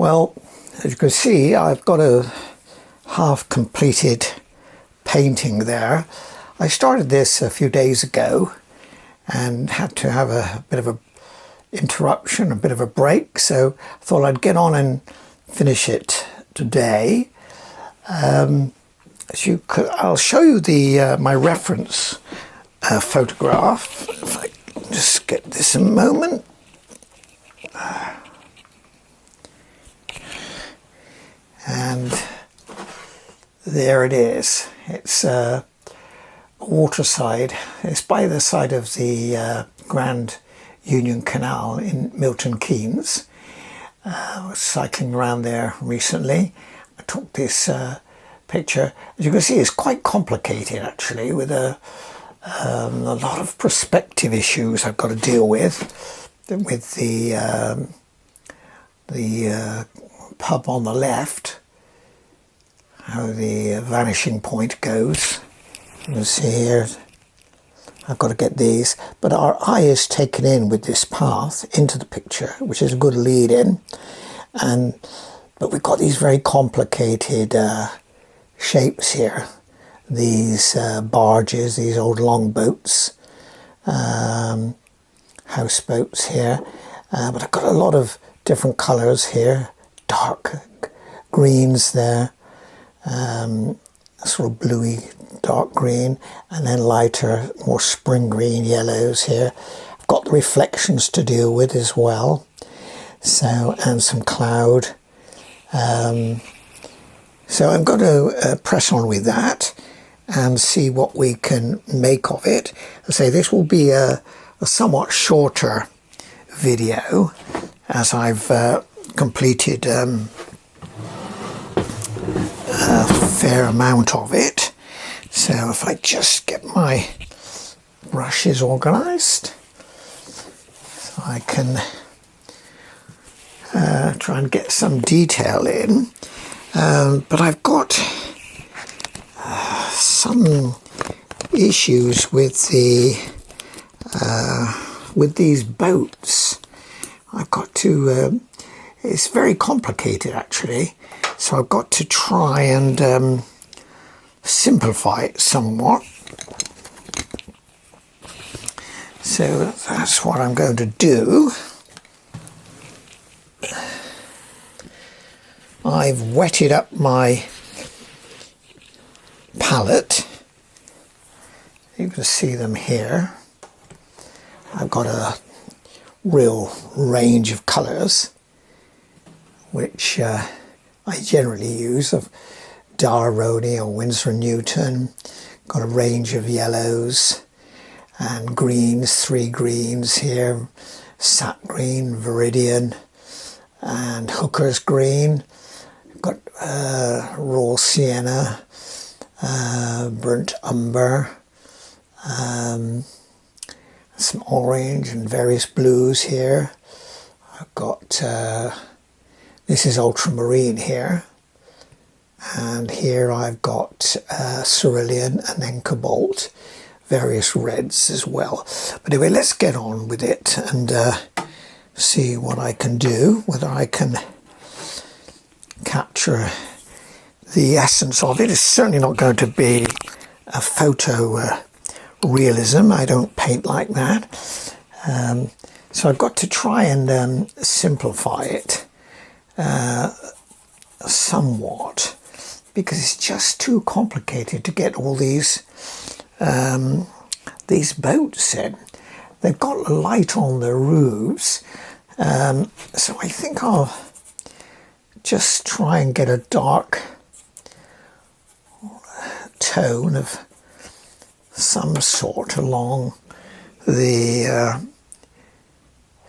Well, as you can see, I've got a half completed painting there. I started this a few days ago and had to have a bit of a interruption, a bit of a break, so I thought I'd get on and finish it today. I'll show you the my reference photograph. If I just get this a moment. And there it is. It's waterside. It's by the side of the Grand Union Canal in Milton Keynes. I was cycling around there recently. I took this picture. As you can see, it's quite complicated actually, with a lot of perspective issues I've got to deal with the pub on the left, how the vanishing point goes. You can see here, I've got to get these, but our eye is taken in with this path into the picture, which is a good lead in, but we've got these very complicated shapes here, these barges, these old longboats, houseboats here, but I've got a lot of different colours here, dark greens there, sort of bluey dark green, and then lighter, more spring green yellows here. I've got the reflections to deal with as well, so, and some cloud. So I'm going to press on with that and see what we can make of it. I say this will be a somewhat shorter video, as I've completed a fair amount of it. So if I just get my brushes organised, so I can try and get some detail in. But I've got some issues with these boats. I've got to, it's very complicated actually, so I've got to try and simplify it somewhat. So that's what I'm going to do. I've wetted up my palette. You can see them here. I've got a real range of colours, which I generally use, of Darroni or Winsor & Newton. Got a range of yellows and greens, 3 greens here, sap green, viridian, and hooker's green. Got raw sienna, burnt umber, some orange and various blues here. I've got, this is ultramarine here, and here I've got cerulean and then cobalt, various reds as well. But anyway, let's get on with it and see what I can do, whether I can capture the essence of it. It's certainly not going to be a photo realism. I don't paint like that. So I've got to try and simplify it somewhat, because it's just too complicated to get all these boats in. They've got light on the roofs, so I think I'll just try and get a dark tone of some sort along the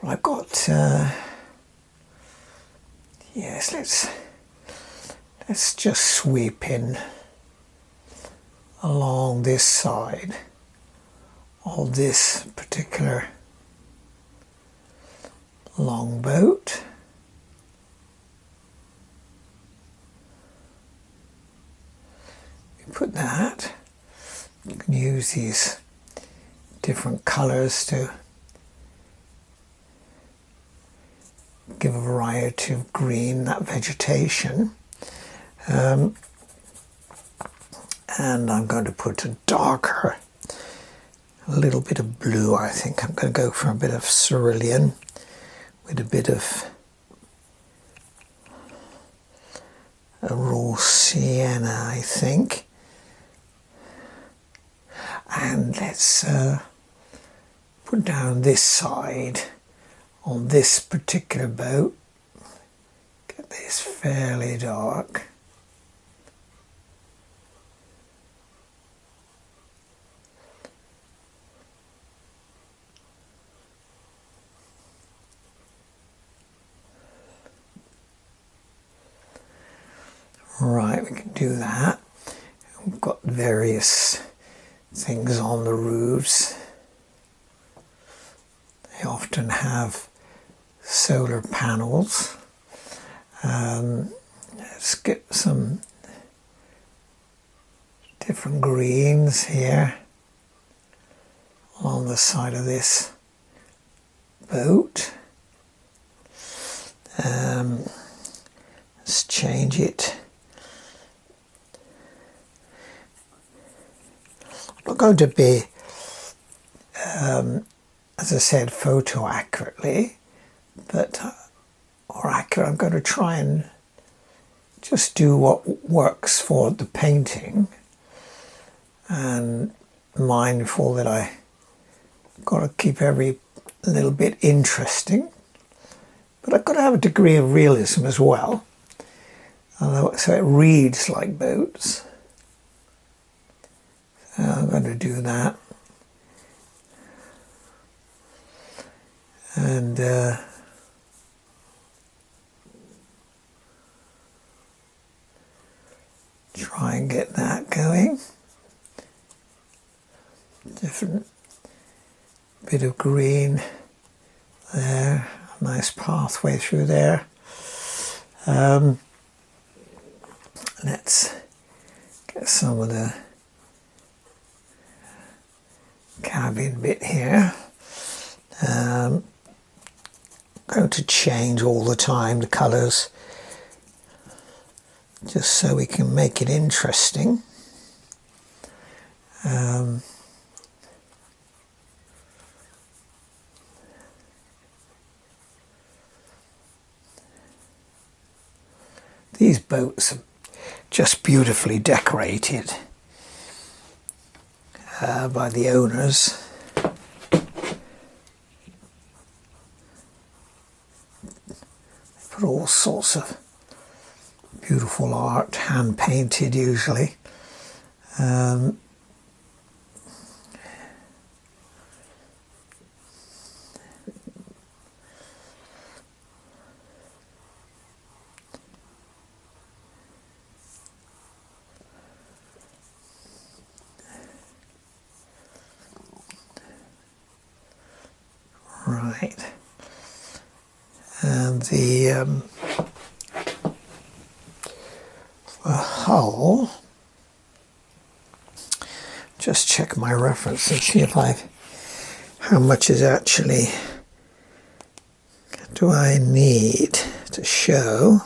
I've got yes, let's just sweep in along this side of this particular longboat. Put that. You can use these different colours to give a variety variative green, that vegetation. And I'm going to put a darker, a little bit of blue. I think I'm going to go for a bit of cerulean with a bit of a raw sienna, I think. And let's put down this side on this particular boat. Get this fairly dark. Right, we can do that. We've got various things on the roofs. They often have solar panels. Let's get some different greens here along the side of this boat. Let's change it. I'm not going to be, as I said, photo accurately, but or accurate. I'm going to try and just do what works for the painting, and mindful that I got to keep every little bit interesting, but I've got to have a degree of realism as well, so it reads like boats. So I'm going to do that, and try and get that going. Different bit of green there, a nice pathway through there. Let's get some of the cabin bit here. I'm going to change all the time the colours, just so we can make it interesting. These boats are just beautifully decorated by the owners. They put all sorts of beautiful art, hand painted usually. Right, and the hull, just check my reference and see if how much is actually do I need to show.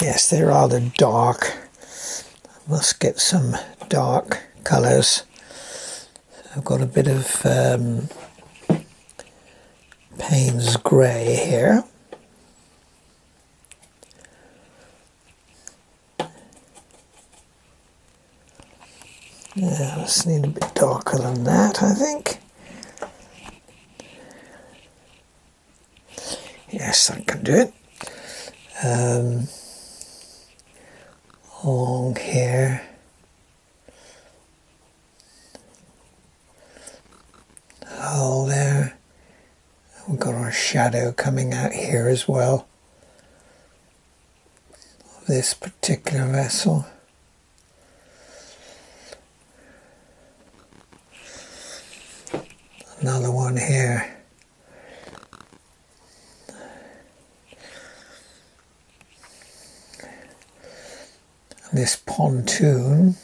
Yes, they're rather dark. I must get some dark colours. I've got a bit of Payne's grey here. Yeah, let's need a bit darker than that, I think. Yes, I can do it. Along here. Hull there. We've got our shadow coming out here as well. Of this particular vessel. Another one here. And this pontoon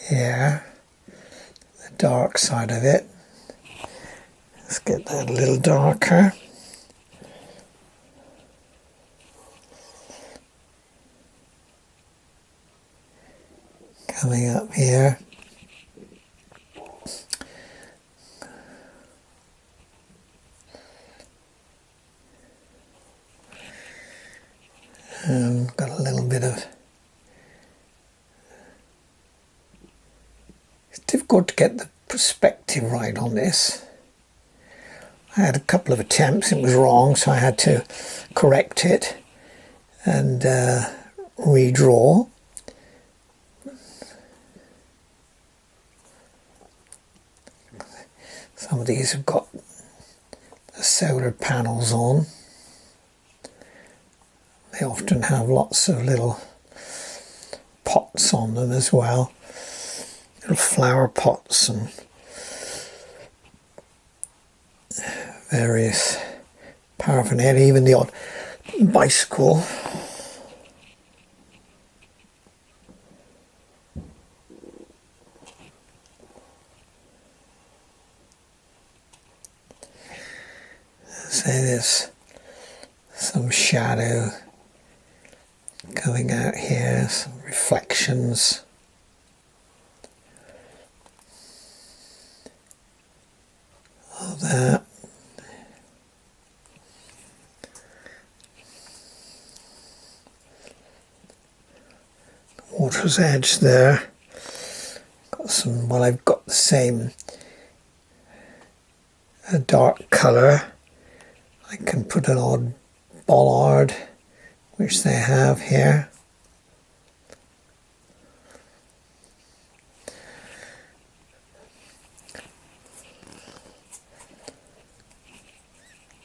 here, the dark side of it. Get that a little darker. Coming up here. Got a little bit of... It's difficult to get the perspective right on this. I had a couple of attempts, it was wrong, so I had to correct it and redraw. Some of these have got the solar panels on. They often have lots of little pots on them as well, little flower pots and various paraphernalia, even the odd bicycle. So there's some shadow coming out here, some reflections. Of that. Water's edge there. Got some, well, I've got the same dark colour. I can put an odd bollard, which they have here.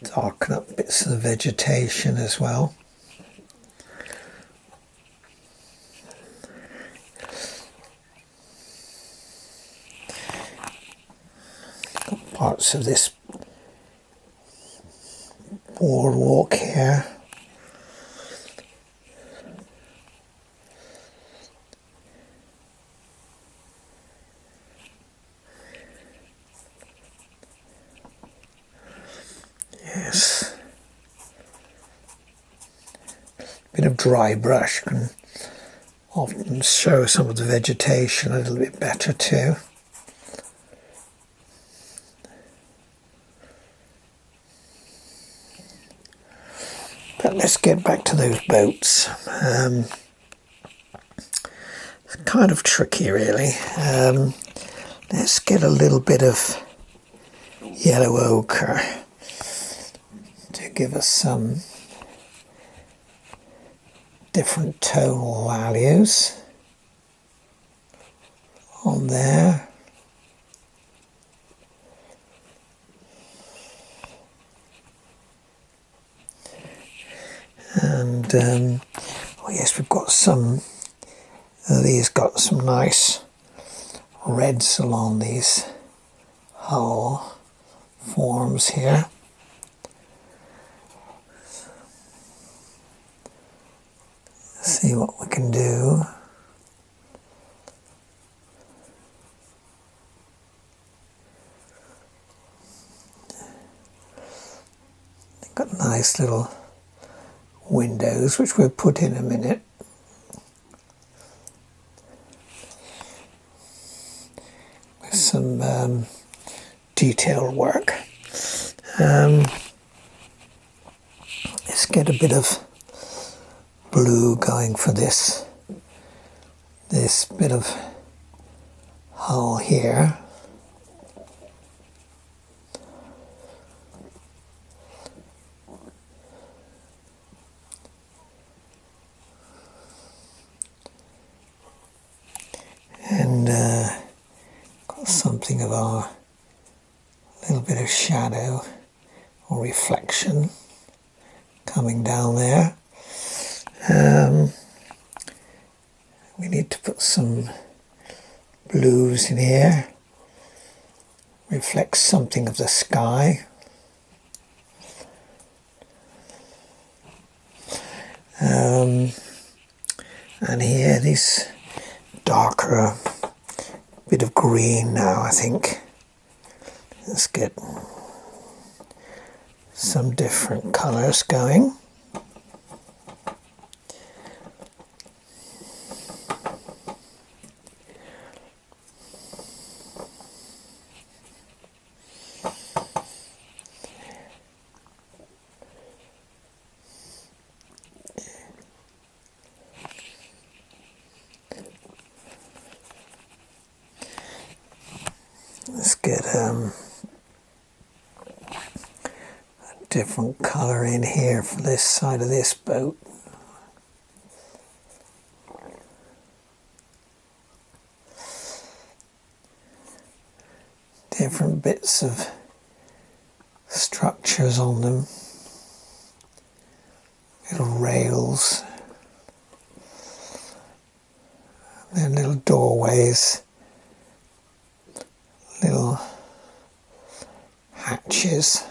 Darken up bits of the vegetation as well. Got parts of this boardwalk here. Yes. Bit of dry brush can often show some of the vegetation a little bit better too. But let's get back to those boats. It's kind of tricky really. Let's get a little bit of yellow ochre to give us some different tonal values on there. And oh yes, we've got some these got some nice reds along these hull forms here. See what we can do. They've got nice little windows, which we'll put in a minute. With some detailed work. Let's get a bit of blue going for this bit of hull here. And got something of our little bit of shadow or reflection coming down there. We need to put some blues in here, reflect something of the sky. And here this darker bit of green now, I think. Let's get some different colours going. Let's get a different colour in here for this side of this boat. Different bits of structures on them. Little rails. They're little doorways. Little hatches.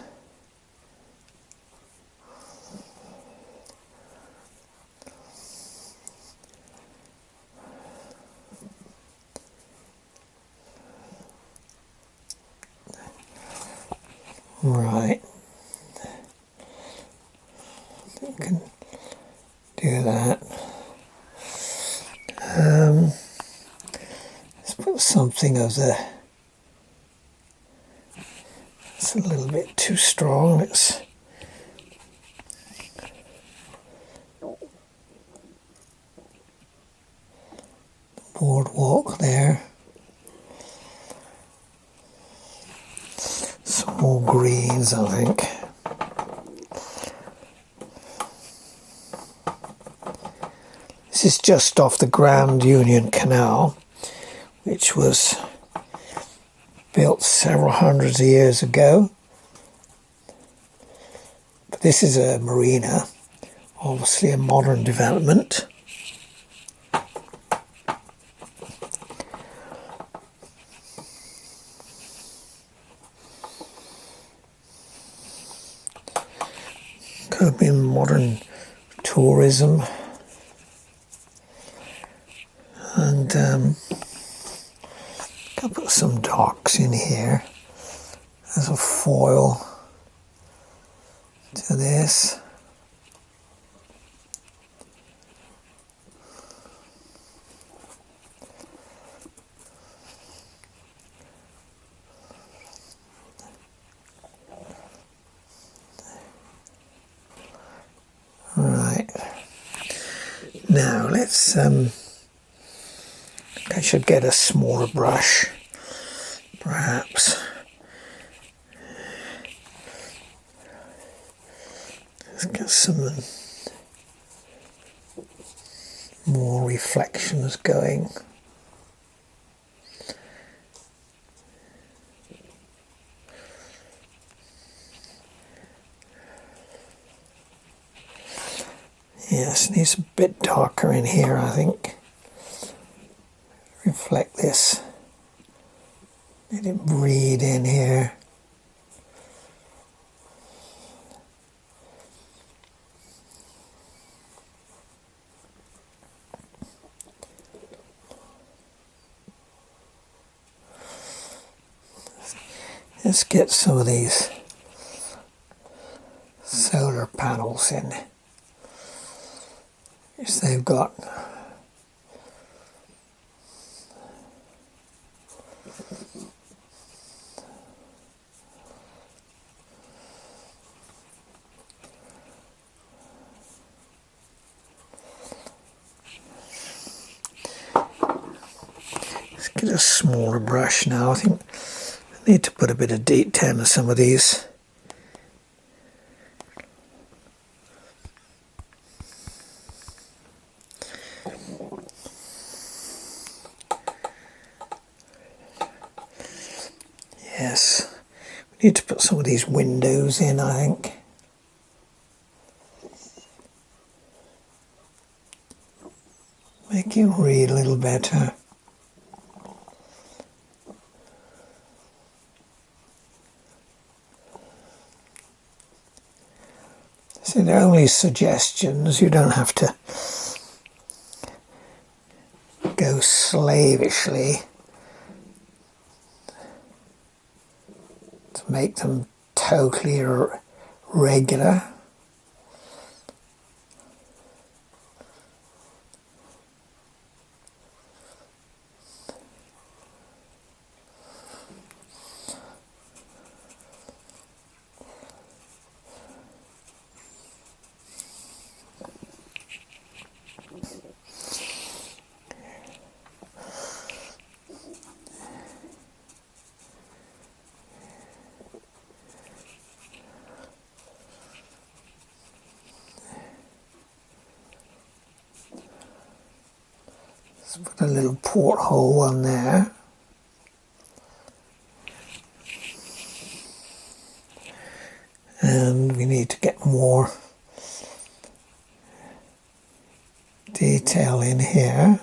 Right. I can do that. Let's put something of the. It's a little bit too strong. Let's boardwalk there. Some more greens, I think. This is just off the Grand Union Canal, which was built several hundreds of years ago. But this is a marina, obviously a modern development. Could have been modern tourism. And I'll put some docks in here as a foil to this. Right. Now let's I should get a smaller brush, perhaps. Let's get some more reflections going. Yes, it needs a bit darker in here, I think. Reflect this. Let it breathe in here. Let's get some of these solar panels in. Yes, they've got get a smaller brush now. I think I need to put a bit of detail in some of these. Yes, we need to put some of these windows in, I think. Make it read a little better. So they're only suggestions, you don't have to go slavishly to make them totally regular. Let's put a little porthole on there. And we need to get more detail in here.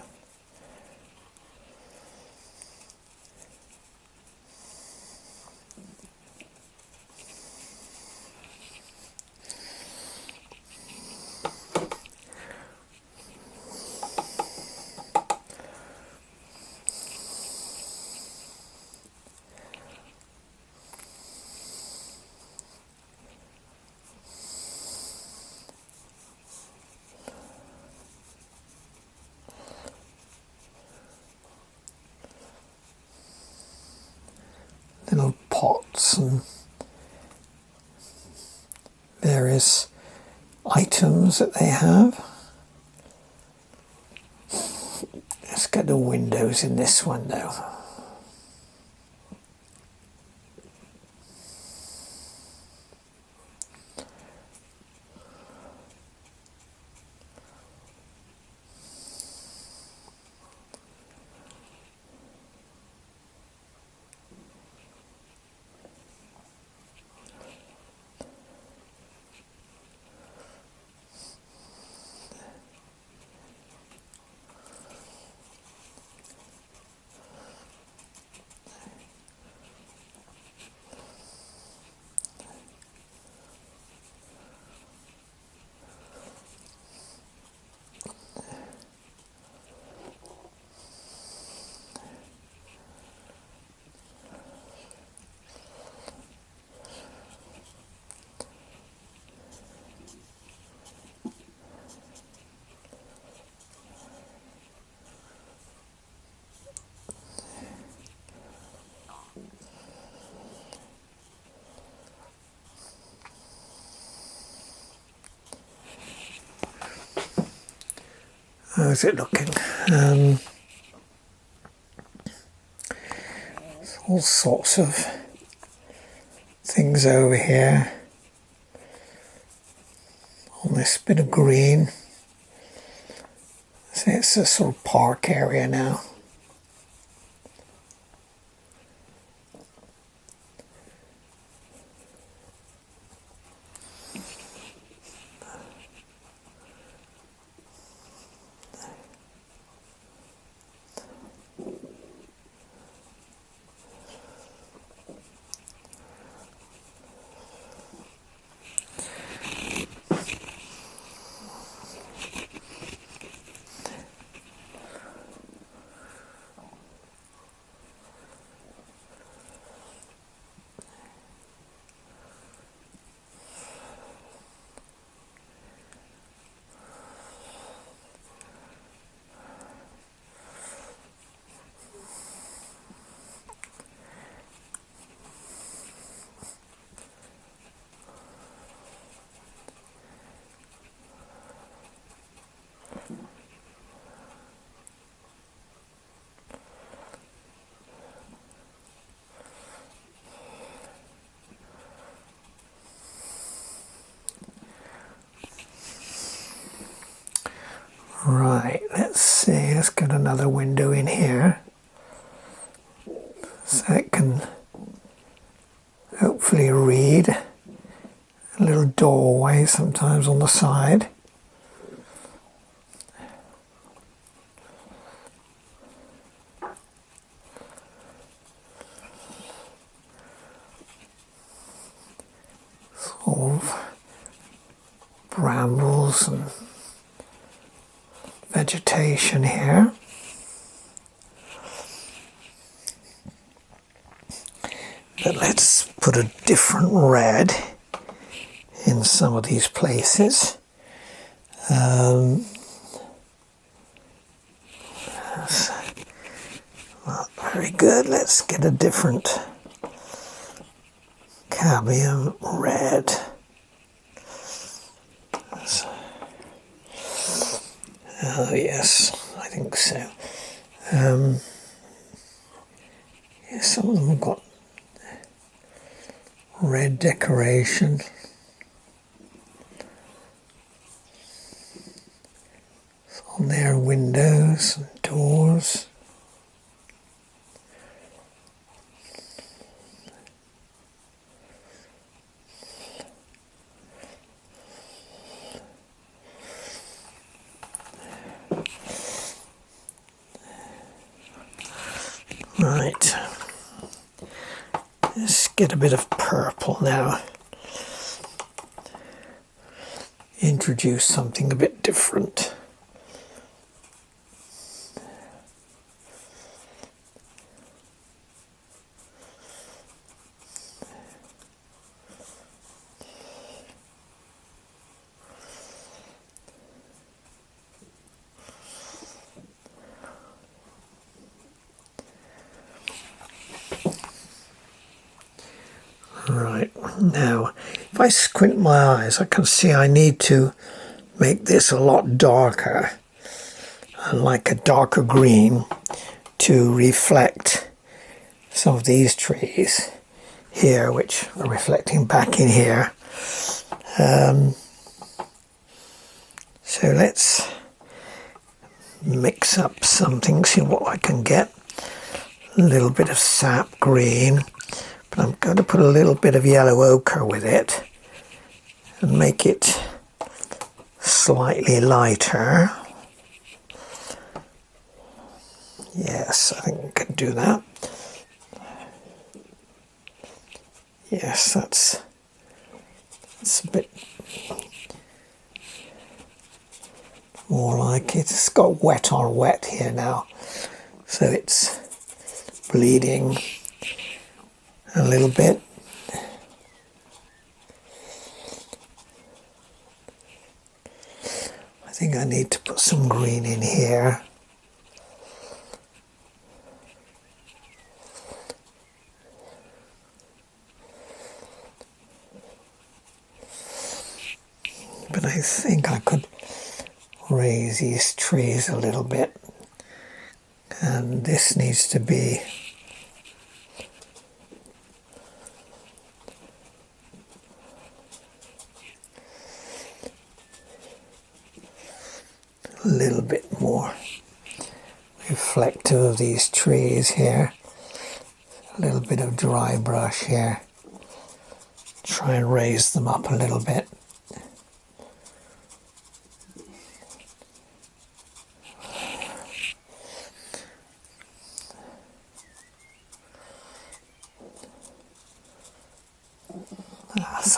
Little pots and various items that they have. Let's get the windows in this one though. How's it looking? All sorts of things over here on this bit of green. So it's a sort of park area now. Right, let's see, let's get another window in here so it can hopefully read. A little doorway sometimes on the side. Sort of brambles and vegetation here. But let's put a different red in some of these places. Not very good. Let's get a different cadmium red. Oh yes, I think so. Yeah, some of them have got red decoration. On their windows and doors. Right, let's get a bit of purple now. Introduce something a bit different. Right, now if I squint my eyes I can see I need to make this a lot darker, like a darker green, to reflect some of these trees here which are reflecting back in here. So let's mix up something, see what I can get. A little bit of sap green, but I'm going to put a little bit of yellow ochre with it and make it slightly lighter. Yes, I think I can do that. Yes, that's a bit more like it. It's got wet on wet here now, so it's bleeding a little bit. I think I need to put some green in here. But I think I could raise these trees a little bit, and this needs to be a little bit more reflective of these trees here. A little bit of dry brush here. Try and raise them up a little bit.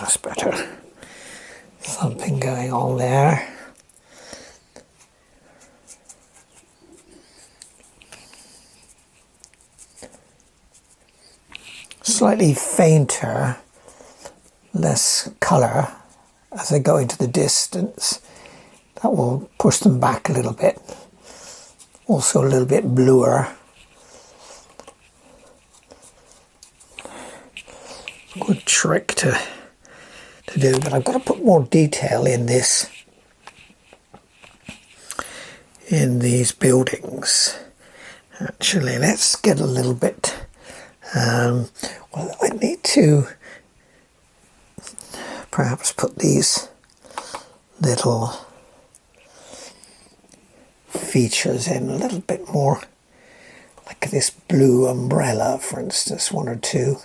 That's better. Something going on there. Slightly fainter, less colour as they go into the distance. That will push them back a little bit. Also a little bit bluer. Good trick to do, but I've got to put more detail in this, in these buildings. Actually, let's get a little bit, well, I need to perhaps put these little features in a little bit more, like this blue umbrella, for instance, one or two.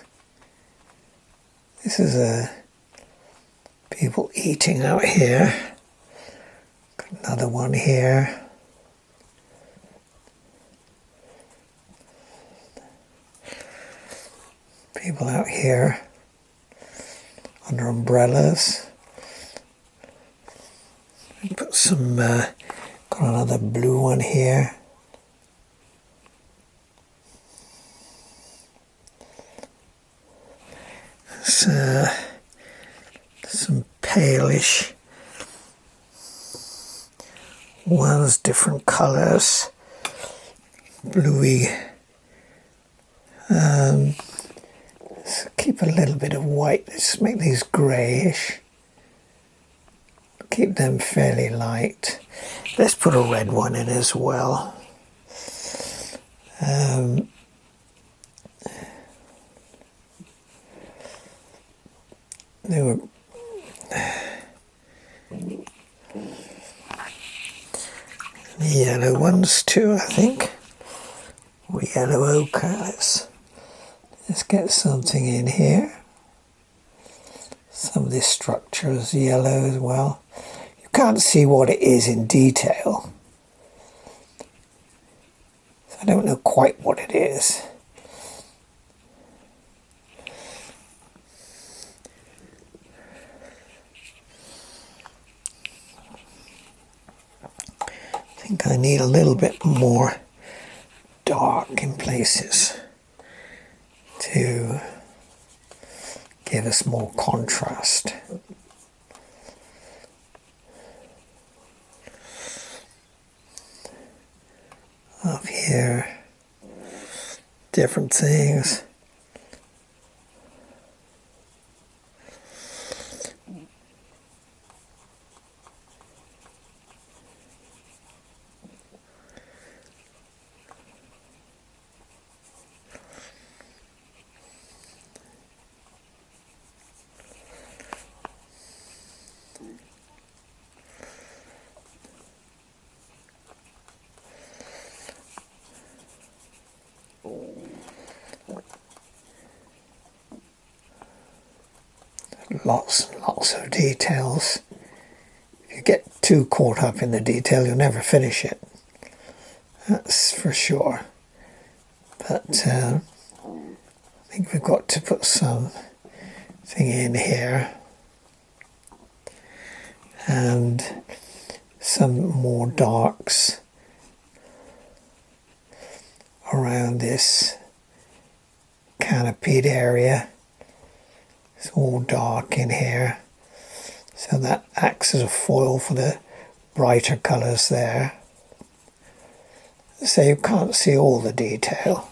This is people eating out here. Got another one here. People out here under umbrellas. Put some, got another blue one here. Some pale yellowish ones, different colours, bluey. Let's keep a little bit of white. Let's make these greyish. Keep them fairly light. Let's put a red one in as well. There were yellow ones too, I think. Or yellow ochre. Let's get something in here. Some of this structure is yellow as well. You can't see what it is in detail. So I don't know quite what it is. I think I need a little bit more dark in places to give us more contrast. Up here, different things. Lots and lots of details. If you get too caught up in the detail, you'll never finish it. That's for sure. But I think we've got to put something in here. And some more darks around this canopied area. It's all dark in here, so that acts as a foil for the brighter colours there. So you can't see all the detail,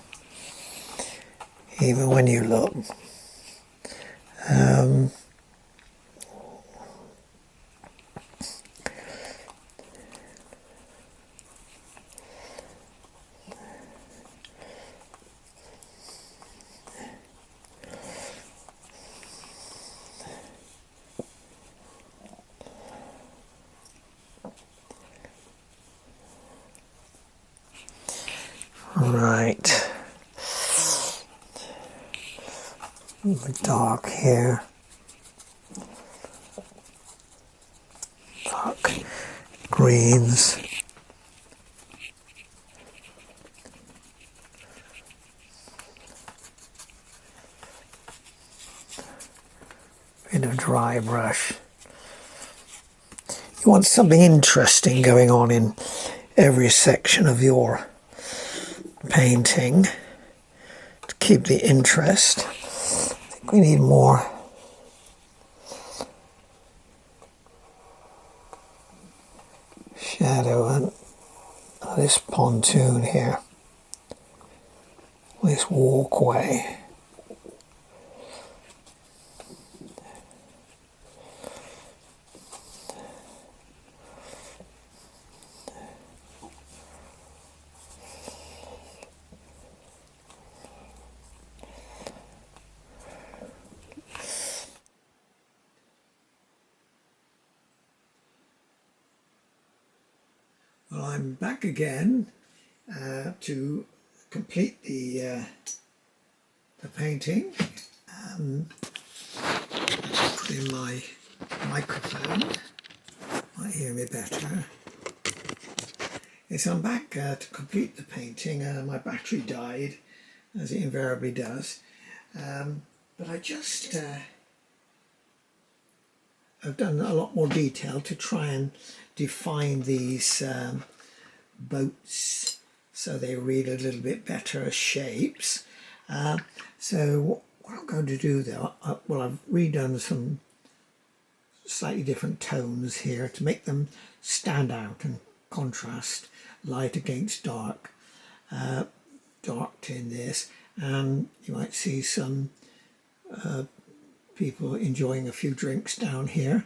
even when you look. Right, dark here, dark greens, bit of dry brush. You want something interesting going on in every section of your painting to keep the interest. I think we need more shadow on this pontoon here, this walkway. Well, I'm back again to complete the painting. Put in my microphone. Might hear me better. Yes, I'm back to complete the painting. My battery died, as it invariably does. But I just I've done a lot more detail to try and define these boats so they read a little bit better as shapes. So what I'm going to do though, well, I've redone some slightly different tones here to make them stand out and contrast light against dark. Dark in this, and you might see some people enjoying a few drinks down here.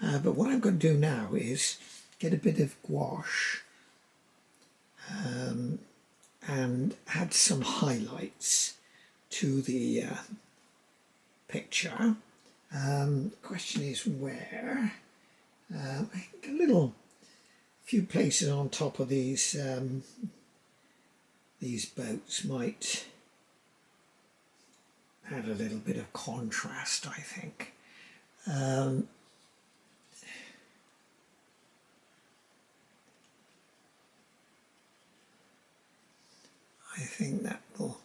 But what I'm going to do now is get a bit of gouache and add some highlights to the picture. The question is where. I think a few places on top of these boats might add a little bit of contrast, I think. I think that will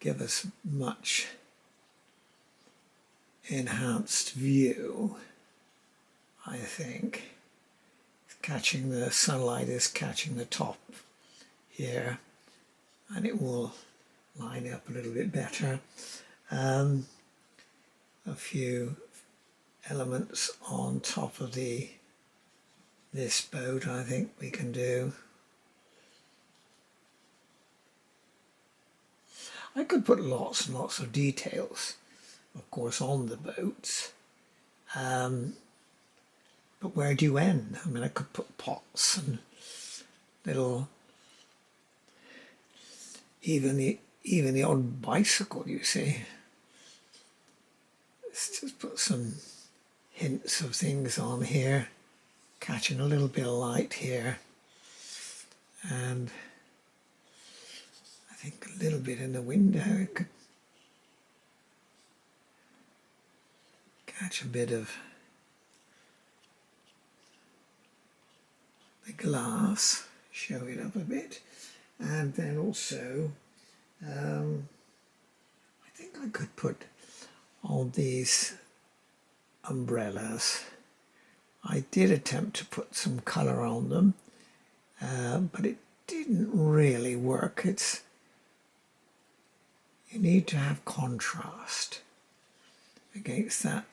give us much enhanced view, I think. Catching the sunlight is catching the top here, and it will line up a little bit better. A few elements on top of this boat I think we can do. I could put lots and lots of details, of course, on the boats. But where do you end? I mean, I could put pots and little, even the odd bicycle, you see. Let's just put some hints of things on here, catching a little bit of light here, and I think a little bit in the window. It could catch a bit of the glass, show it up a bit, and then also I think I could put all these umbrellas. I did attempt to put some colour on them, but it didn't really work. You need to have contrast against that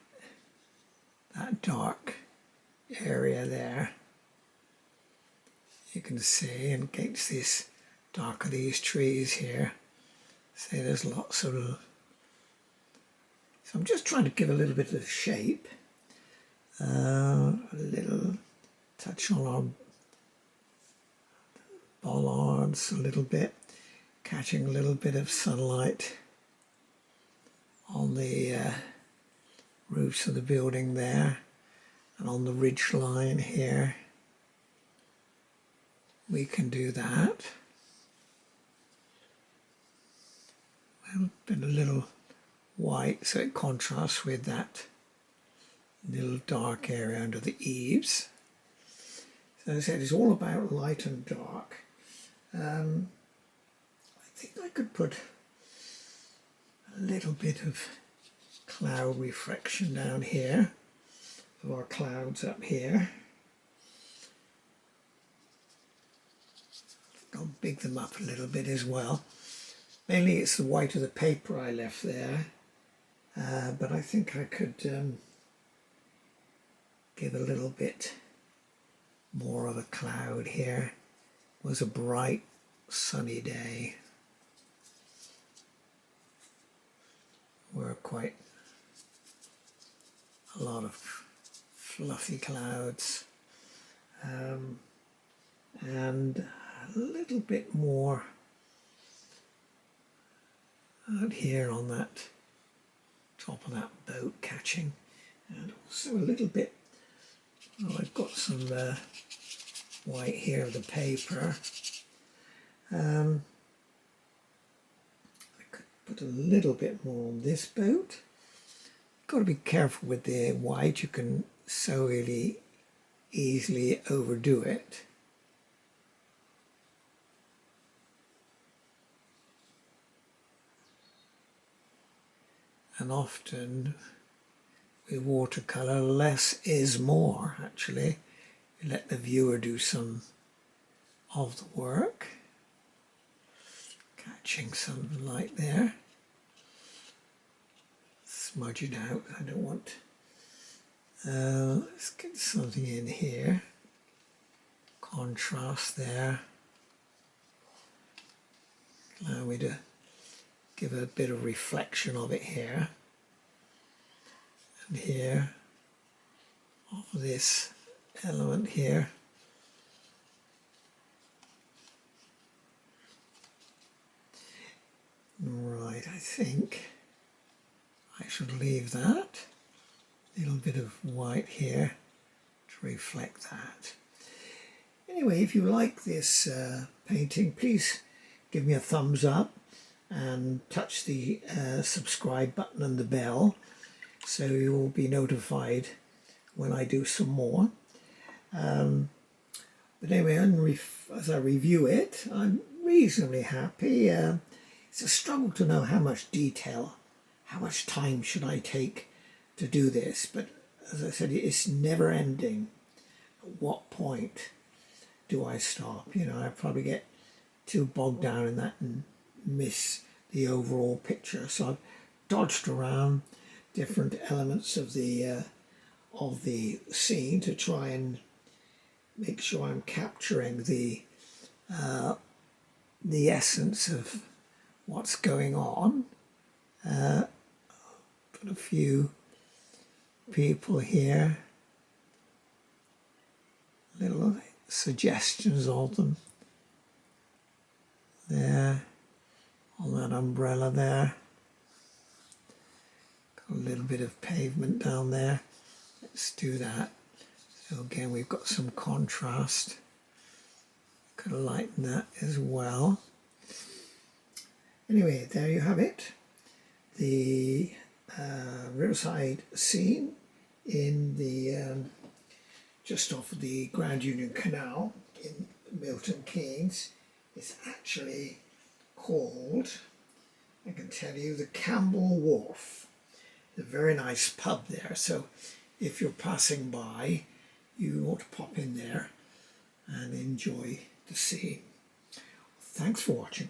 dark area there. You can see, and against this dark of these trees here, see there's lots of. So I'm just trying to give a little bit of shape, a little touch on our bollards a little bit, catching a little bit of sunlight on the roofs of the building there, and on the ridge line here. We can do that. I'll put a little white so it contrasts with that little dark area under the eaves. So as I said, it's all about light and dark. I think I could put a little bit of cloud reflection down here, of our clouds up here. I'll big them up a little bit as well. Mainly it's the white of the paper I left there, but I think I could give a little bit more of a cloud here. It was a bright sunny day. Were quite a lot of fluffy clouds, and a little bit more out here on that top of that boat catching, and also a little bit, I've got some white here of the paper. I could put a little bit more on this boat. Got to be careful with the white, you can so really easily overdo it. And often with watercolour, less is more, actually. You let the viewer do some of the work. Catching some light there. Smudge it out, I don't want Let's get something in here. Contrast there. Allow me to give a bit of reflection of it here. And here, of this element here. Right, I think I should leave that. A little bit of white here to reflect that. Anyway, if you like this painting, please give me a thumbs up and touch the subscribe button and the bell so you will be notified when I do some more. But anyway, as I review it, I'm reasonably happy. It's a struggle to know how much detail, how much time should I take to do this, but as I said, it's never ending. At what point do I stop? You know, I probably get too bogged down in that and miss the overall picture. So I've dodged around different elements of the scene to try and make sure I'm capturing the essence of what's going on. Put a few people here, little suggestions of them there on that umbrella there. Got a little bit of pavement down there. Let's do that. So again, we've got some contrast. Could lighten that as well. Anyway, there you have it. The riverside scene in the just off of the Grand Union Canal in Milton Keynes. It's actually called, I can tell you, the Campbell Wharf. A very nice pub there, so if you're passing by, you ought to pop in there and enjoy the scene. Thanks for watching.